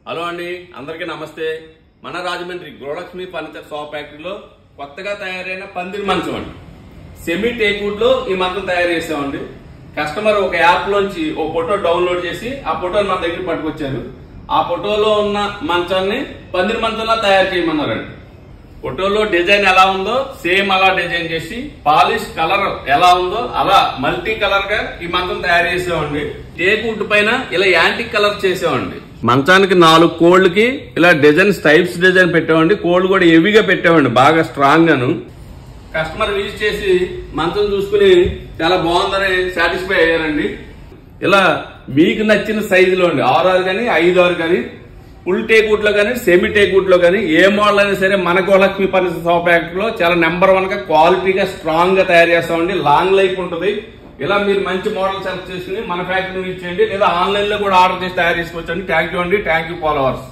Hello అండి, అందరికీ నమస్తే. మన రాజమండ్రి గృహలక్ష్మి ఫర్నిచర్ షాప్ ఫ్యాక్టరీలో కొత్తగా తయారైన పందిరి మంచం అండి. సెమీ టేక్వుడ్ లో ఈ మంచం తయారు చేసామండి. కస్టమర్ ఒక యాప్ లోంచి ఒక ఫోటో డౌన్లోడ్ చేసి ఆ ఫోటోని మన దగ్గర పట్టుకొచ్చారు. ఆ ఫోటోలో ఉన్న మంచాన్ని పందిరి మంచంలా తయారు చేయమన్నారండి. ఫోటోలో డిజైన్ ఎలా ఉందో సేమ్ అలా డిజైన్ చేసి పాలిష్ కలర్ ఎలా ఉందో అలా మల్టీ కలర్ గా ఈ మంచం తయారు చేసామండి. టేక్వుడ్ పైన ఇలా యాంటిక్ కలర్ చేసామండి. మంచానికి 4 కోళ్లకి ఇలా డిజైన్ టైప్స్ డిజైన్ పెట్టామండి. కోళ్లు కూడా హెవీగా పెట్టామండి, బాగా స్ట్రాంగ్ గాను. కస్టమర్ విజిట్ చేసి మంచం చూసుకుని చాలా బాగుందని సాటిస్ఫై అయ్యారండి. ఇలా మీకు నచ్చిన సైజులో అండి 6-6 కానీ 5-6 కానీ ఫుల్ టేక్వుడ్ లో కానీ సెమీ టేక్వుడ్ లో కానీ ఏ మోడల్ అయినా సరే మన గృహలక్ష్మి ఫర్నిచర్ షాప్ ఫ్యాక్టరీలో చాలా నెంబర్ 1 గా క్వాలిటీగా స్ట్రాంగ్ గా తయారు చేస్తామండి. లాంగ్ లైఫ్ ఉంటుంది. ఇలా మీరు మంచి మోడల్ సెలెక్ట్ చేసుకుని మన ఫ్యాక్టరీ ఇచ్చేయండి, లేదా ఆన్లైన్ లో కూడా ఆర్డర్ చేసి తయారు చేసుకోవచ్చండి. థ్యాంక్ యూ అండి. Thank you followers.